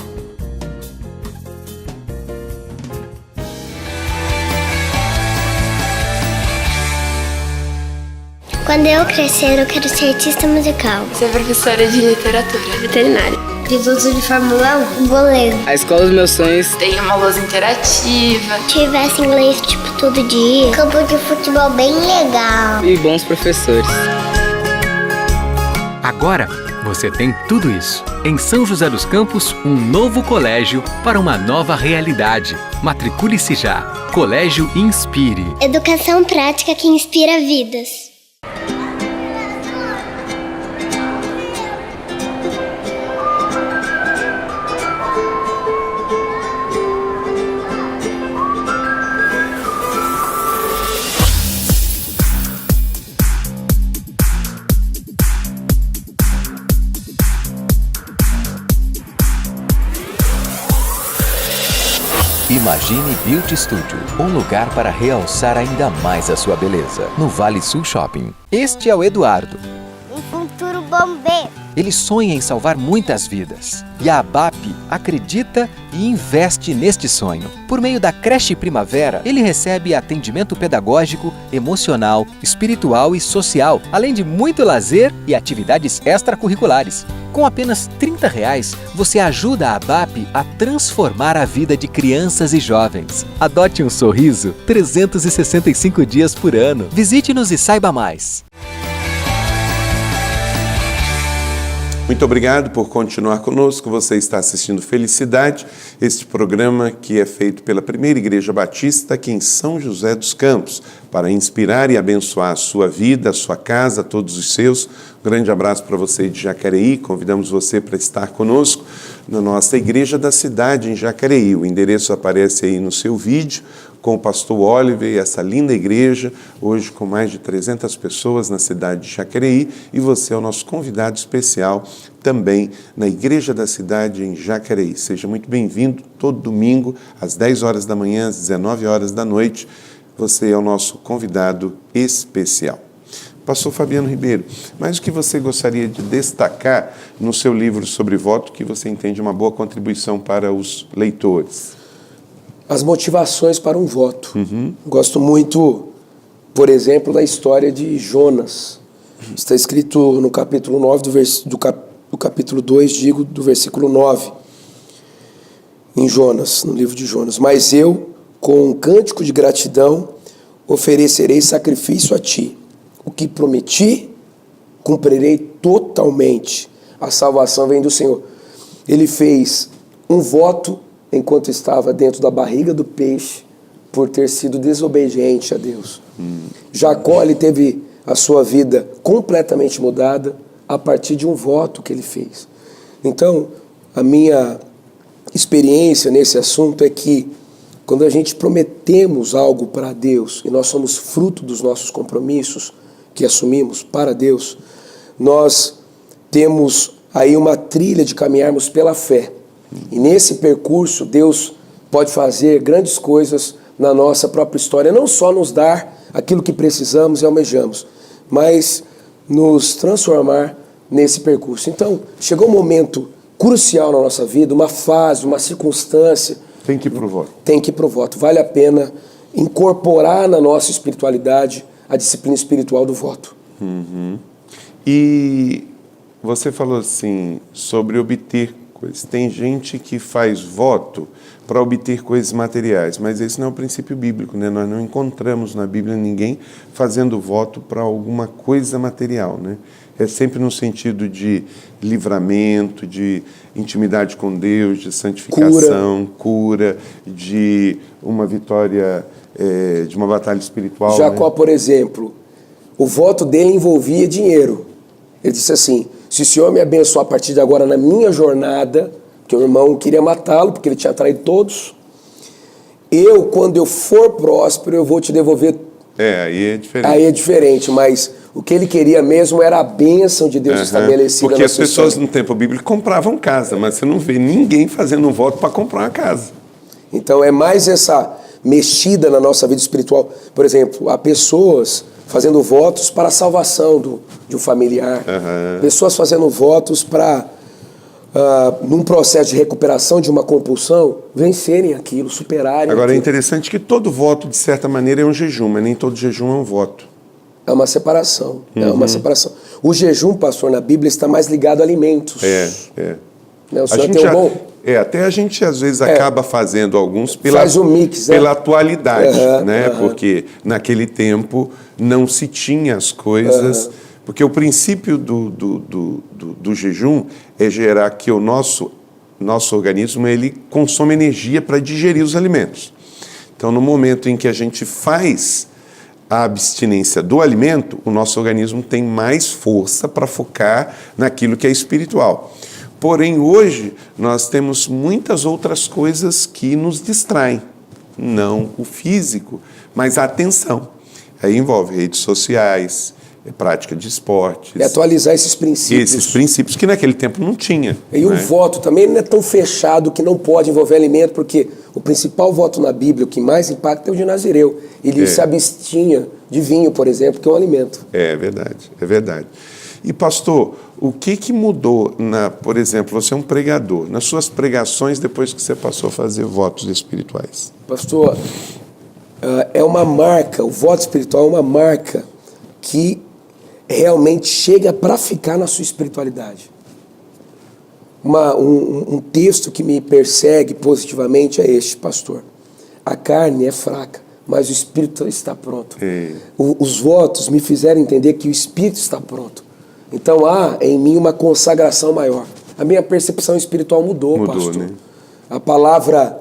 Quando eu crescer, eu quero ser artista musical. Ser professora de literatura. Veterinária. Piloto de Fórmula 1. Goleiro. A escola dos meus sonhos tem uma lousa interativa. Tivesse inglês tipo todo dia. Campo de futebol bem legal. E bons professores. Agora você tem tudo isso. Em São José dos Campos, um novo colégio para uma nova realidade. Matricule-se já. Colégio Inspire. Educação prática que inspira vidas. Imagine Beauty Studio, um lugar para realçar ainda mais a sua beleza, no Vale Sul Shopping. Este é o Eduardo. Um futuro bombeiro. Ele sonha em salvar muitas vidas. E a ABAP acredita e investe neste sonho. Por meio da Creche Primavera, ele recebe atendimento pedagógico, emocional, espiritual e social, além de muito lazer e atividades extracurriculares. Com apenas R$30, você ajuda a ABAP a transformar a vida de crianças e jovens. Adote um sorriso 365 dias por ano. Visite-nos e saiba mais. Muito obrigado por continuar conosco. Você está assistindo Felicidade, este programa que é feito pela Primeira Igreja Batista aqui em São José dos Campos, para inspirar e abençoar a sua vida, a sua casa, todos os seus. Um grande abraço para você de Jacareí. Convidamos você para estar conosco na nossa Igreja da Cidade, em Jacareí. O endereço aparece aí no seu vídeo, com o pastor Oliver e essa linda igreja, hoje com mais de 300 pessoas na cidade de Jacareí, e você é o nosso convidado especial também na Igreja da Cidade em Jacareí. Seja muito bem-vindo todo domingo, às 10 horas da manhã, às 19 horas da noite. Você é o nosso convidado especial. Pastor Fabiano Ribeiro, mas o que você gostaria de destacar no seu livro sobre voto que você entende uma boa contribuição para os leitores? As motivações para um voto. Gosto muito, por exemplo, da história de Jonas. Está escrito no capítulo 9 do capítulo 2, do versículo 9, em Jonas, no livro de Jonas. Mas eu, com um cântico de gratidão, oferecerei sacrifício a ti. O que prometi, cumprirei totalmente. A salvação vem do Senhor. Ele fez um voto enquanto estava dentro da barriga do peixe, por ter sido desobediente a Deus. Jacó, ele teve a sua vida completamente mudada a partir de um voto que ele fez. Então, a minha experiência nesse assunto é que quando a gente prometemos algo para Deus e nós somos fruto dos nossos compromissos que assumimos para Deus, nós temos aí uma trilha de caminharmos pela fé. E nesse percurso, Deus pode fazer grandes coisas na nossa própria história. Não só nos dar aquilo que precisamos e almejamos, mas nos transformar nesse percurso. Então, chegou um momento crucial na nossa vida, uma fase, uma circunstância, Tem que ir pro voto. Tem que ir pro voto. Vale a pena incorporar na nossa espiritualidade a disciplina espiritual do voto. Uhum. E você falou assim sobre obter coisas. Tem gente que faz voto para obter coisas materiais, mas esse não é o princípio bíblico, né? Nós não encontramos na Bíblia ninguém fazendo voto para alguma coisa material, né? É sempre no sentido de livramento, de intimidade com Deus, de santificação, cura de uma vitória, de uma batalha espiritual. Jacó, né? por exemplo, o voto dele envolvia dinheiro. Ele disse assim: se o Senhor me abençoar a partir de agora na minha jornada, porque o irmão queria matá-lo, porque ele tinha traído todos, quando eu for próspero, eu vou te devolver. Aí é diferente. Aí é diferente, mas o que ele queria mesmo era a bênção de Deus estabelecida. Porque na as sua pessoas história. no tempo bíblico compravam casa, mas você não vê ninguém fazendo um voto para comprar uma casa. Então é mais essa mexida na nossa vida espiritual. Por exemplo, há pessoas fazendo votos para a salvação de um familiar, pessoas fazendo votos para, num processo de recuperação de uma compulsão, vencerem aquilo, superarem. Agora aquilo. é interessante que todo voto, de certa maneira, é um jejum, mas nem todo jejum é um voto. É uma separação, é uma separação. O jejum, pastor, na Bíblia está mais ligado a alimentos. Né? O senhor tem um bom... até a gente às vezes acaba fazendo alguns faz um mix, pela atualidade, né? Porque naquele tempo não se tinha as coisas, porque o princípio do jejum é gerar que o nosso organismo ele consome energia para digerir os alimentos. Então, no momento em que a gente faz a abstinência do alimento, o nosso organismo tem mais força para focar naquilo que é espiritual. Porém, hoje, nós temos muitas outras coisas que nos distraem. Não o físico, mas a atenção. Aí envolve redes sociais, prática de esportes. E atualizar esses princípios. Esses princípios que naquele tempo não tinha. E o voto também não é tão fechado que não pode envolver alimento, porque o principal voto na Bíblia, o que mais impacta, é o de Nazireu. Ele se abstinha de vinho, por exemplo, que é um alimento. É verdade, é verdade. E, pastor, o que mudou, por exemplo, você é um pregador, nas suas pregações depois que você passou a fazer votos espirituais? Pastor, é uma marca, o voto espiritual é uma marca que realmente chega para ficar na sua espiritualidade. Um texto que me persegue positivamente é este, pastor. A carne é fraca, mas o espírito está pronto. Os votos me fizeram entender que o espírito está pronto. Então há em mim uma consagração maior. A minha percepção espiritual mudou, pastor. Né? A palavra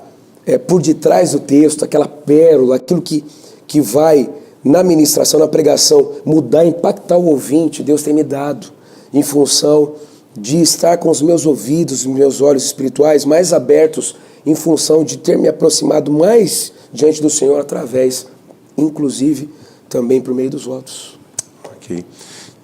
por detrás do texto, aquela pérola, aquilo que vai na ministração, na pregação, mudar, impactar o ouvinte, Deus tem me dado, em função de estar com os meus ouvidos, meus olhos espirituais mais abertos, em função de ter me aproximado mais diante do Senhor através, inclusive, também por meio dos votos. Ok.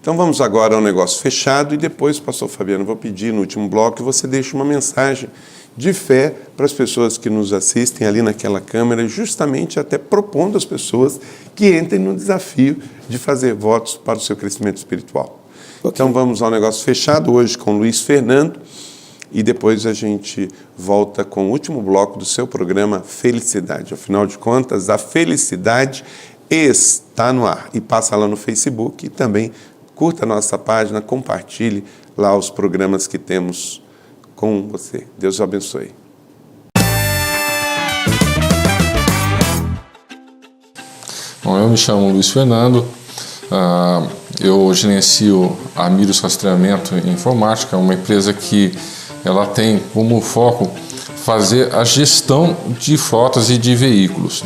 Então vamos agora ao negócio fechado e depois, pastor Fabiano, vou pedir no último bloco que você deixe uma mensagem de fé para as pessoas que nos assistem ali naquela câmera, justamente até propondo às pessoas que entrem no desafio de fazer votos para o seu crescimento espiritual. Okay. Então vamos ao negócio fechado hoje com Luiz Fernando e depois a gente volta com o último bloco do seu programa Felicidade. Afinal de contas, a felicidade está no ar. E passa lá no Facebook e também curta a nossa página, compartilhe lá os programas que temos com você. Deus o abençoe. Bom, eu me chamo Luiz Fernando, eu gerencio a Miros Rastreamento e Informática, uma empresa que ela tem como foco fazer a gestão de frotas e de veículos.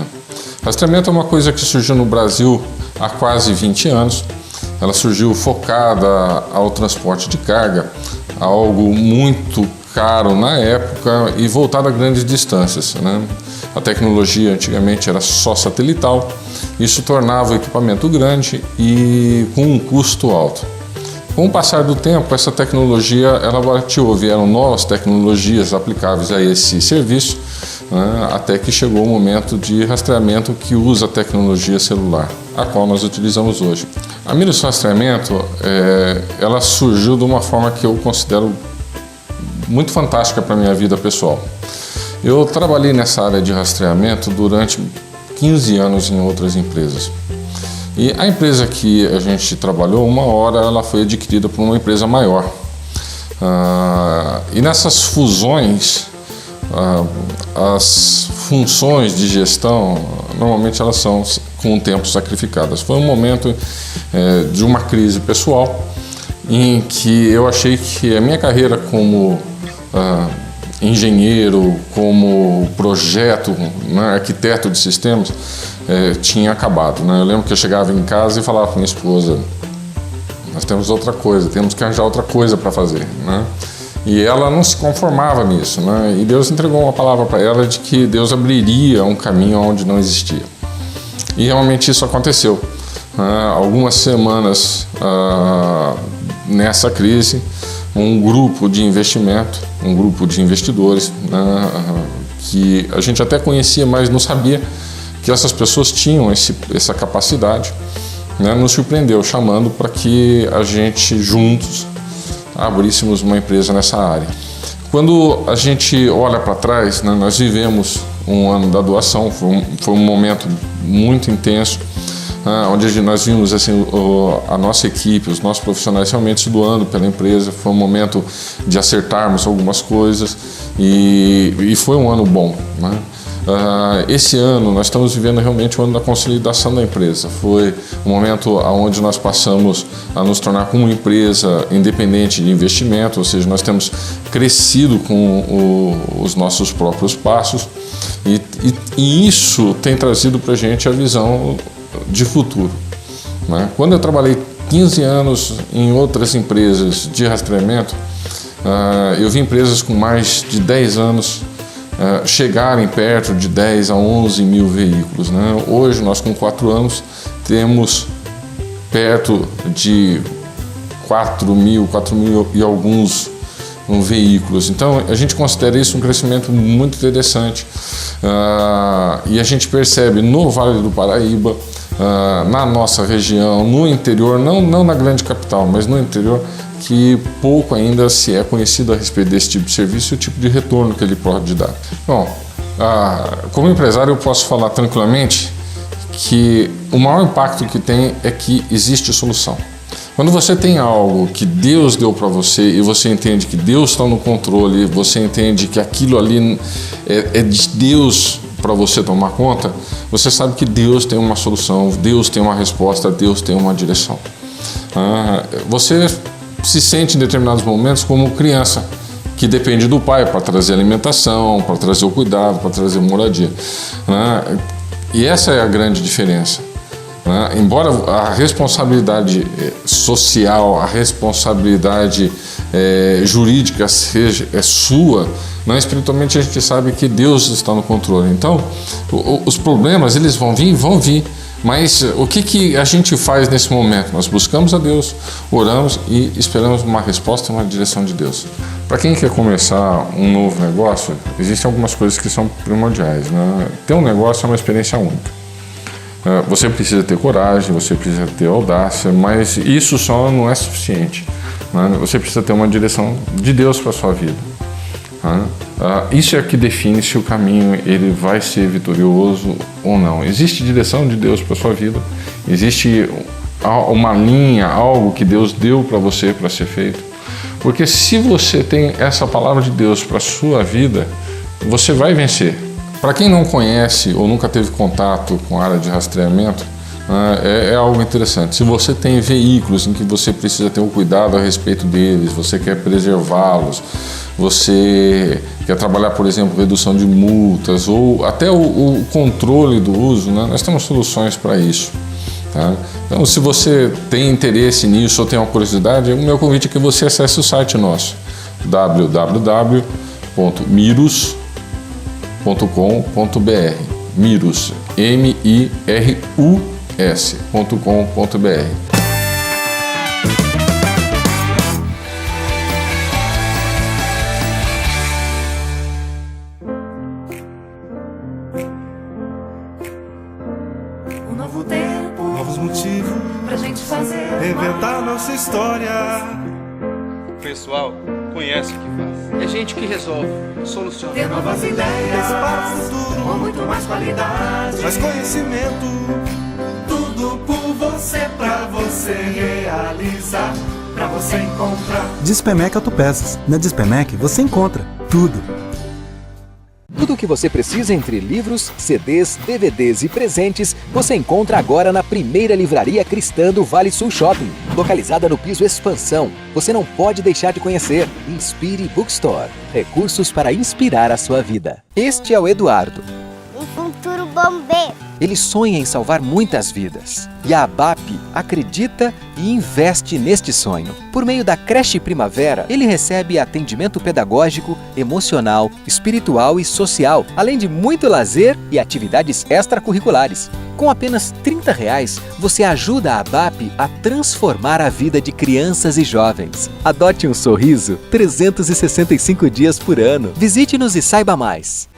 Rastreamento é uma coisa que surgiu no Brasil há quase 20 anos. Ela surgiu focada ao transporte de carga, algo muito caro na época e voltado a grandes distâncias, né? A tecnologia antigamente era só satelital, isso tornava o equipamento grande e com um custo alto. Com o passar do tempo, essa tecnologia ela barateou, vieram novas tecnologias aplicáveis a esse serviço, né? Até que chegou o momento de rastreamento que usa a tecnologia celular, a qual nós utilizamos hoje. A Miros Rastreamento, ela surgiu de uma forma que eu considero muito fantástica para a minha vida pessoal. Eu trabalhei nessa área de rastreamento durante 15 anos em outras empresas. E a empresa que a gente trabalhou, uma hora ela foi adquirida por uma empresa maior. E nessas fusões, as funções de gestão, normalmente elas são com o tempo sacrificadas. Foi um momento de uma crise pessoal em que eu achei que a minha carreira como engenheiro, como projeto, né, arquiteto de sistemas, tinha acabado. Né? Eu lembro que eu chegava em casa e falava com minha esposa: nós temos outra coisa, temos que arranjar outra coisa para fazer. Né? E ela não se conformava nisso. Né? E Deus entregou uma palavra para ela de que Deus abriria um caminho onde não existia. E realmente isso aconteceu. Algumas semanas nessa crise, um grupo de investimento, um grupo de investidores, que a gente até conhecia, mas não sabia que essas pessoas tinham essa capacidade, nos surpreendeu, chamando para que a gente juntos abríssemos uma empresa nessa área. Quando a gente olha para trás, nós vivemos um ano da doação, foi um momento muito intenso, onde nós vimos assim, a nossa equipe, os nossos profissionais realmente se doando pela empresa. Foi um momento de acertarmos algumas coisas e foi um ano bom. Né? Esse ano nós estamos vivendo realmente o ano da consolidação da empresa. Foi um momento onde nós passamos a nos tornar como uma empresa independente de investimento, ou seja, nós temos crescido com os nossos próprios passos e isso tem trazido para a gente a visão de futuro. Né? Quando eu trabalhei 15 anos em outras empresas de rastreamento, eu vi empresas com mais de 10 anos chegarem perto de 10 a 11 mil veículos. Né? Hoje, nós com 4 anos, temos perto de 4 mil e alguns veículos. Então, a gente considera isso um crescimento muito interessante. E a gente percebe no Vale do Paraíba, na nossa região, no interior, não na grande capital, mas no interior, que pouco ainda se é conhecido a respeito desse tipo de serviço e o tipo de retorno que ele pode dar. Bom, como empresário eu posso falar tranquilamente que o maior impacto que tem é que existe solução. Quando você tem algo que Deus deu para você e você entende que Deus está no controle, você entende que aquilo ali é de Deus para você tomar conta, você sabe que Deus tem uma solução, Deus tem uma resposta, Deus tem uma direção. Você se sente em determinados momentos como criança, que depende do pai para trazer alimentação, para trazer o cuidado, para trazer moradia. E essa é a grande diferença. Embora a responsabilidade social, a responsabilidade jurídica é sua, espiritualmente a gente sabe que Deus está no controle. Então, os problemas eles vão vir, mas o que a gente faz nesse momento? Nós buscamos a Deus, oramos e esperamos uma resposta e uma direção de Deus. Para quem quer começar um novo negócio, existem algumas coisas que são primordiais. Ter um negócio é uma experiência única. Você precisa ter coragem, você precisa ter audácia, mas isso só não é suficiente. Você precisa ter uma direção de Deus para a sua vida. Isso é o que define se o caminho ele vai ser vitorioso ou não. Existe direção de Deus para a sua vida, existe uma linha, algo que Deus deu para você para ser feito. Porque se você tem essa palavra de Deus para a sua vida, você vai vencer. Para quem não conhece ou nunca teve contato com a área de rastreamento, é algo interessante. Se você tem veículos em que você precisa ter um cuidado a respeito deles, você quer preservá-los, você quer trabalhar, por exemplo, redução de multas ou até o controle do uso, nós temos soluções para isso. Tá? Então, se você tem interesse nisso ou tem uma curiosidade, o meu convite é que você acesse o site nosso, www.mirus.com.br, Mirus, mirus.com.br. Um novo tempo, novos motivos pra gente fazer, inventar nossa história. O pessoal conhece o que faz. gente que resolve, soluciona. Ter novas ideias para o futuro, com muito mais qualidade, mais conhecimento. Tudo por você, pra você realizar, pra você encontrar. Dispemec Autopeças. Na Dispemec você encontra tudo. Tudo o que você precisa entre livros, CDs, DVDs e presentes, você encontra agora na primeira livraria cristã do Vale Sul Shopping, localizada no piso Expansão. Você não pode deixar de conhecer Inspire Bookstore. Recursos para inspirar a sua vida. Este é o Eduardo. Um futuro bombeiro. Ele sonha em salvar muitas vidas. E a ABAP acredita e investe neste sonho. Por meio da Creche Primavera, ele recebe atendimento pedagógico, emocional, espiritual e social, além de muito lazer e atividades extracurriculares. Com apenas R$30, você ajuda a ABAP a transformar a vida de crianças e jovens. Adote um sorriso 365 dias por ano. Visite-nos e saiba mais.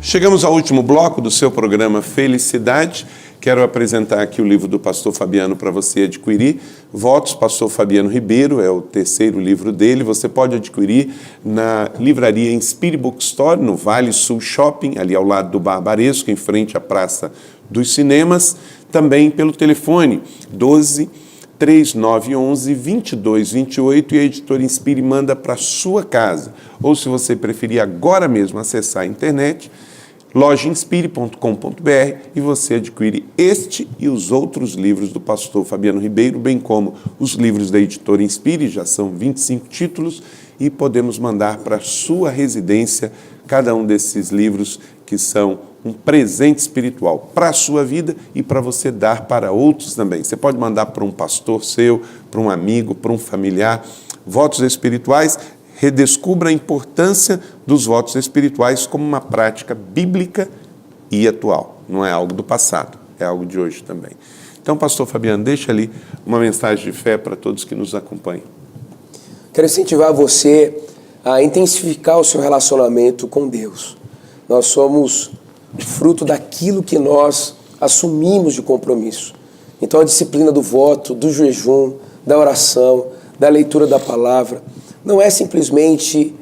Chegamos ao último bloco do seu programa Felicidade. Quero apresentar aqui o livro do pastor Fabiano para você adquirir. Votos, pastor Fabiano Ribeiro, é o terceiro livro dele. Você pode adquirir na livraria Inspire Bookstore, no Vale Sul Shopping, ali ao lado do Barbaresco, em frente à Praça dos Cinemas. Também pelo telefone 12-3911-2228 e a editora Inspire manda para sua casa. Ou se você preferir agora mesmo acessar a internet, lojainspire.com.br e você adquire este e os outros livros do pastor Fabiano Ribeiro, bem como os livros da editora Inspire, já são 25 títulos, e podemos mandar para sua residência cada um desses livros que são um presente espiritual para a sua vida e para você dar para outros também. Você pode mandar para um pastor seu, para um amigo, para um familiar. Votos espirituais. Redescubra a importância dos votos espirituais como uma prática bíblica e atual. Não é algo do passado, é algo de hoje também. Então, pastor Fabiano, deixa ali uma mensagem de fé para todos que nos acompanham. Quero incentivar você a intensificar o seu relacionamento com Deus. Nós somos fruto daquilo que nós assumimos de compromisso. Então, a disciplina do voto, do jejum, da oração, da leitura da palavra, não é simplesmente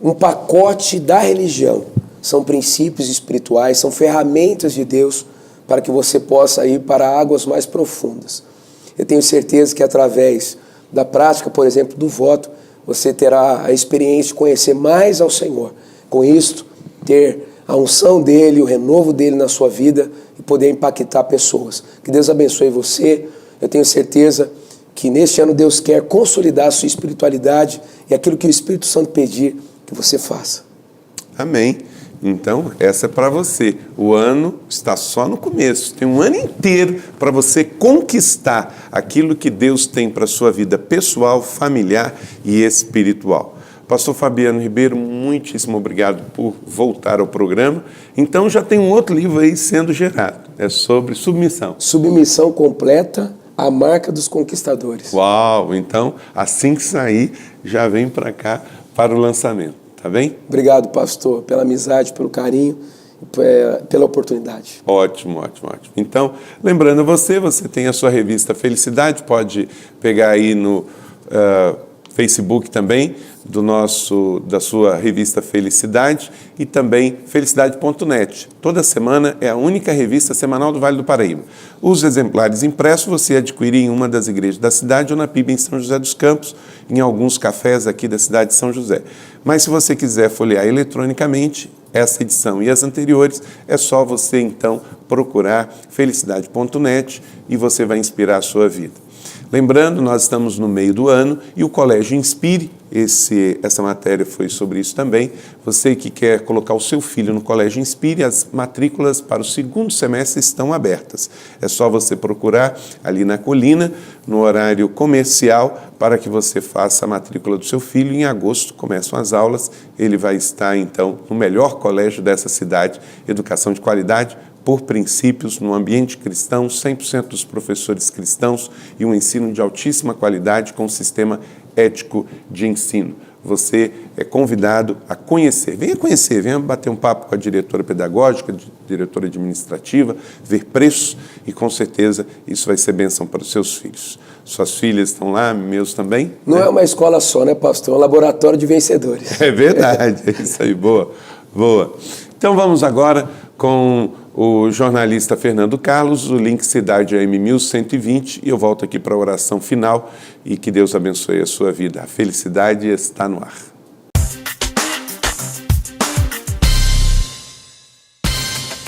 um pacote da religião. São princípios espirituais, são ferramentas de Deus para que você possa ir para águas mais profundas. Eu tenho certeza que através da prática, por exemplo, do voto, você terá a experiência de conhecer mais ao Senhor. Com isto, ter a unção dEle, o renovo dEle na sua vida e poder impactar pessoas. Que Deus abençoe você. Eu tenho certeza que neste ano Deus quer consolidar a sua espiritualidade e aquilo que o Espírito Santo pedir que você faça. Amém. Então, essa é para você. O ano está só no começo. Tem um ano inteiro para você conquistar aquilo que Deus tem para a sua vida pessoal, familiar e espiritual. Pastor Fabiano Ribeiro, muitíssimo obrigado por voltar ao programa. Então, já tem um outro livro aí sendo gerado. É sobre submissão. Submissão completa. A marca dos conquistadores. Uau! Então, assim que sair, já vem para cá para o lançamento, tá bem? Obrigado, pastor, pela amizade, pelo carinho, pela oportunidade. Ótimo, ótimo, ótimo. Então, lembrando você tem a sua revista Felicidade, pode pegar aí no Facebook também, da sua revista Felicidade e também felicidade.net. Toda semana é a única revista semanal do Vale do Paraíba. Os exemplares impressos você adquire em uma das igrejas da cidade ou na PIB em São José dos Campos, em alguns cafés aqui da cidade de São José. Mas se você quiser folhear eletronicamente essa edição e as anteriores, é só você então procurar felicidade.net e você vai inspirar a sua vida. Lembrando, nós estamos no meio do ano e o Colégio Inspire, essa matéria foi sobre isso também. Você que quer colocar o seu filho no Colégio Inspire, as matrículas para o segundo semestre estão abertas. É só você procurar ali na colina, no horário comercial, para que você faça a matrícula do seu filho. Em agosto começam as aulas, ele vai estar então no melhor colégio dessa cidade, educação de qualidade, por princípios, no ambiente cristão, 100% dos professores cristãos e um ensino de altíssima qualidade com um sistema ético de ensino. Você é convidado a conhecer, venha bater um papo com a diretora pedagógica, diretora administrativa, ver preços e com certeza isso vai ser bênção para os seus filhos. suas filhas estão lá, meus também. Não é uma escola só, né, pastor? É um laboratório de vencedores. É verdade, é isso aí, boa. Então vamos agora com o jornalista Fernando Carlos, o link Cidade AM 1120, e eu volto aqui para a oração final e que Deus abençoe a sua vida. A felicidade está no ar.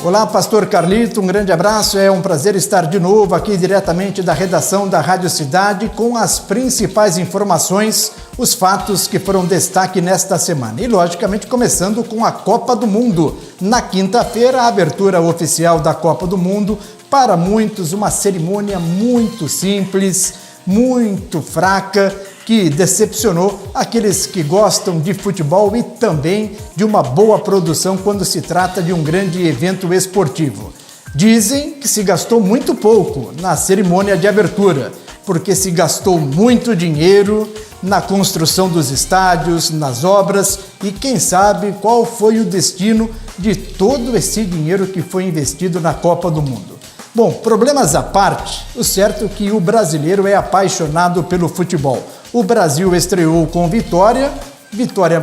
Olá, pastor Carlito, um grande abraço, é um prazer estar de novo aqui diretamente da redação da Rádio Cidade com as principais informações, os fatos que foram destaque nesta semana. E, logicamente, começando com a Copa do Mundo. Na quinta-feira, a abertura oficial da Copa do Mundo, para muitos uma cerimônia muito simples, muito fraca, que decepcionou aqueles que gostam de futebol e também de uma boa produção quando se trata de um grande evento esportivo. Dizem que se gastou muito pouco na cerimônia de abertura, porque se gastou muito dinheiro na construção dos estádios, nas obras e quem sabe qual foi o destino de todo esse dinheiro que foi investido na Copa do Mundo. Bom, problemas à parte, o certo é que o brasileiro é apaixonado pelo futebol. O Brasil estreou com vitória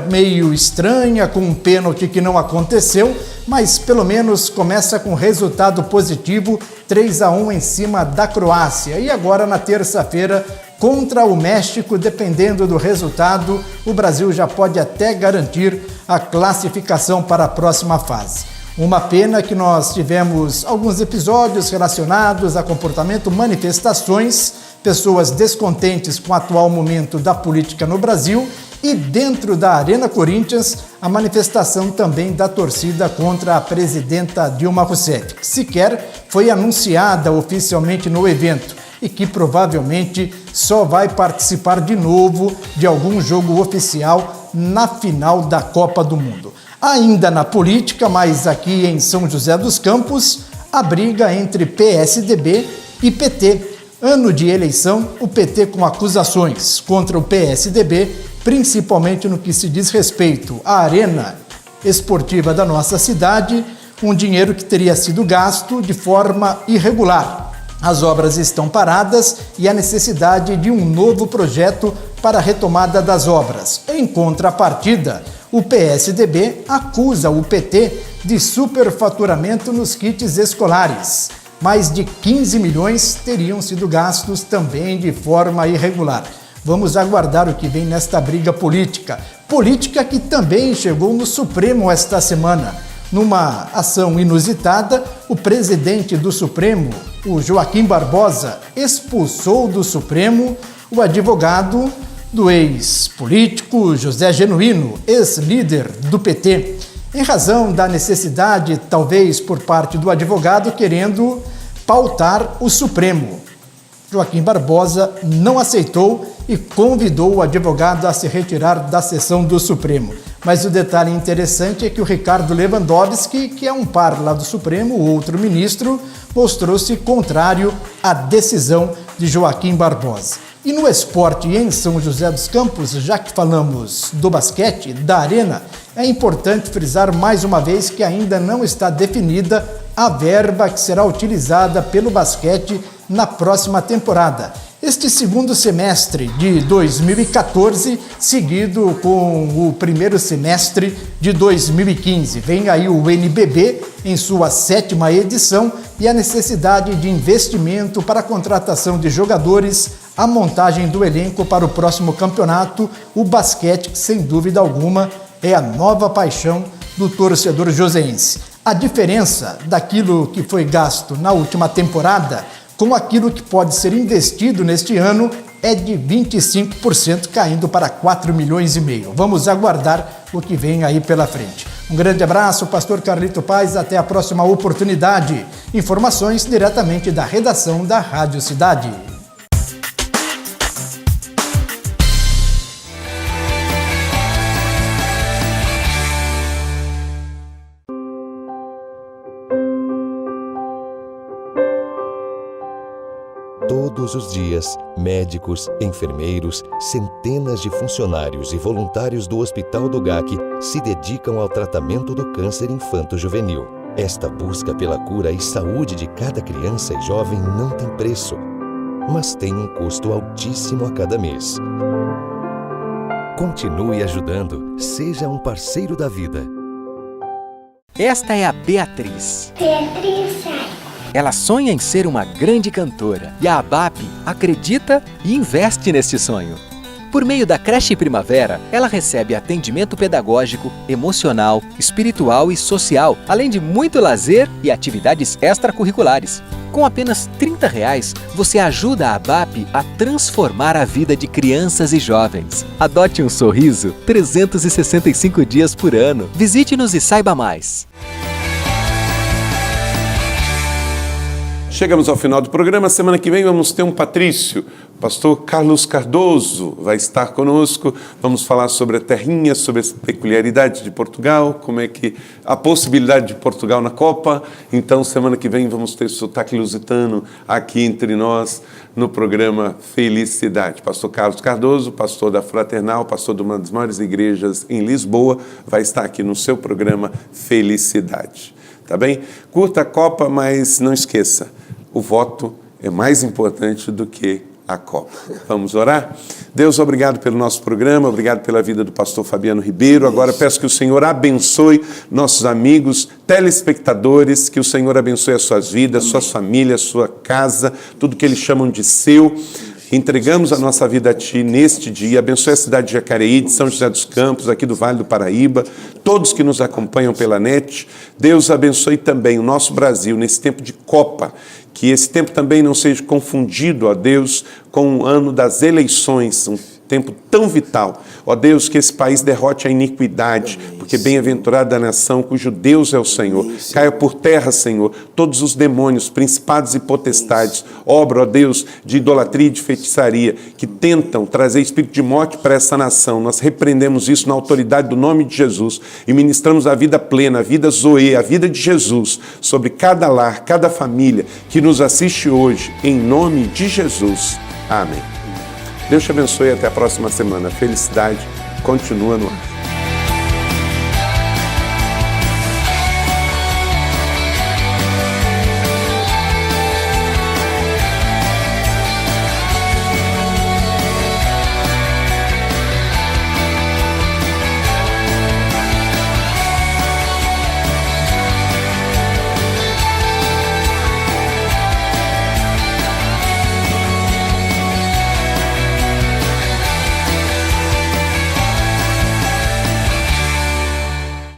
meio estranha, com um pênalti que não aconteceu, mas pelo menos começa com resultado positivo, 3-1 em cima da Croácia. E agora na terça-feira, contra o México, dependendo do resultado, o Brasil já pode até garantir a classificação para a próxima fase. Uma pena que nós tivemos alguns episódios relacionados a comportamento, manifestações, pessoas descontentes com o atual momento da política no Brasil e dentro da Arena Corinthians, a manifestação também da torcida contra a presidenta Dilma Rousseff, que sequer foi anunciada oficialmente no evento e que provavelmente só vai participar de novo de algum jogo oficial na final da Copa do Mundo. Ainda na política, mas aqui em São José dos Campos, a briga entre PSDB e PT. Ano de eleição, o PT com acusações contra o PSDB, principalmente no que se diz respeito à arena esportiva da nossa cidade, um dinheiro que teria sido gasto de forma irregular. As obras estão paradas e há necessidade de um novo projeto para a retomada das obras. Em contrapartida, o PSDB acusa o PT de superfaturamento nos kits escolares. Mais de 15 milhões teriam sido gastos também de forma irregular. Vamos aguardar o que vem nesta briga política. Política que também chegou no Supremo esta semana. Numa ação inusitada, o presidente do Supremo, o Joaquim Barbosa, expulsou do Supremo o advogado do ex-político José Genuíno, ex-líder do PT, em razão da necessidade, talvez por parte do advogado, querendo pautar o Supremo. Joaquim Barbosa não aceitou e convidou o advogado a se retirar da sessão do Supremo. Mas o detalhe interessante é que o Ricardo Lewandowski, que é um par lá do Supremo, o outro ministro, mostrou-se contrário à decisão de Joaquim Barbosa. E no esporte em São José dos Campos, já que falamos do basquete, da arena, é importante frisar mais uma vez que ainda não está definida a verba que será utilizada pelo basquete na próxima temporada. Este segundo semestre de 2014, seguido com o primeiro semestre de 2015. Vem aí o NBB em sua 7ª edição e a necessidade de investimento para a contratação de jogadores, a montagem do elenco para o próximo campeonato, o basquete, que sem dúvida alguma é a nova paixão do torcedor joseense. A diferença daquilo que foi gasto na última temporada com aquilo que pode ser investido neste ano é de 25%, caindo para 4,5 milhões. Vamos aguardar o que vem aí pela frente. Um grande abraço, pastor Carlito Paz, até a próxima oportunidade. Informações diretamente da redação da Rádio Cidade. Todos os dias, médicos, enfermeiros, centenas de funcionários e voluntários do Hospital do GAC se dedicam ao tratamento do câncer infanto-juvenil. Esta busca pela cura e saúde de cada criança e jovem não tem preço. mas tem um custo altíssimo a cada mês. Continue ajudando. Seja um parceiro da vida. Esta é a Beatriz. Beatriz, Ela sonha em ser uma grande cantora e a ABAP acredita e investe neste sonho. Por meio da Creche Primavera, ela recebe atendimento pedagógico, emocional, espiritual e social, além de muito lazer e atividades extracurriculares. Com apenas R$30, você ajuda a ABAP a transformar a vida de crianças e jovens. Adote um sorriso 365 dias por ano. Visite-nos e saiba mais. Chegamos ao final do programa. Semana que vem vamos ter um Patrício. O pastor Carlos Cardoso vai estar conosco. Vamos falar sobre a terrinha, sobre as peculiaridades de Portugal, como é que a possibilidade de Portugal na Copa. Então, semana que vem vamos ter sotaque lusitano aqui entre nós no programa Felicidade. Pastor Carlos Cardoso, pastor da Fraternal, pastor de uma das maiores igrejas em Lisboa, vai estar aqui no seu programa Felicidade. Tá bem? Curta a Copa, mas não esqueça, o voto é mais importante do que a Copa. Vamos orar? Deus, obrigado pelo nosso programa, obrigado pela vida do pastor Fabiano Ribeiro. Agora peço que o Senhor abençoe nossos amigos, telespectadores, que o Senhor abençoe as suas vidas, suas famílias, sua casa, tudo que eles chamam de seu. Entregamos a nossa vida a Ti neste dia. Abençoe a cidade de Jacareí, de São José dos Campos, aqui do Vale do Paraíba, todos que nos acompanham pela net. Deus abençoe também o nosso Brasil nesse tempo de Copa, que esse tempo também não seja confundido, ó Deus, com o ano das eleições, um tempo tão vital. Ó Deus, que esse país derrote a iniquidade, porque bem-aventurada a nação cujo Deus é o Senhor. Caia por terra, Senhor, todos os demônios, principados e potestades, obra, ó Deus, de idolatria e de feitiçaria, que tentam trazer espírito de morte para essa nação. Nós repreendemos isso na autoridade do nome de Jesus e ministramos a vida plena, a vida Zoe, a vida de Jesus, sobre cada lar, cada família que nos assiste hoje, em nome de Jesus. Amém. Deus te abençoe e até a próxima semana. Felicidade continua no ar.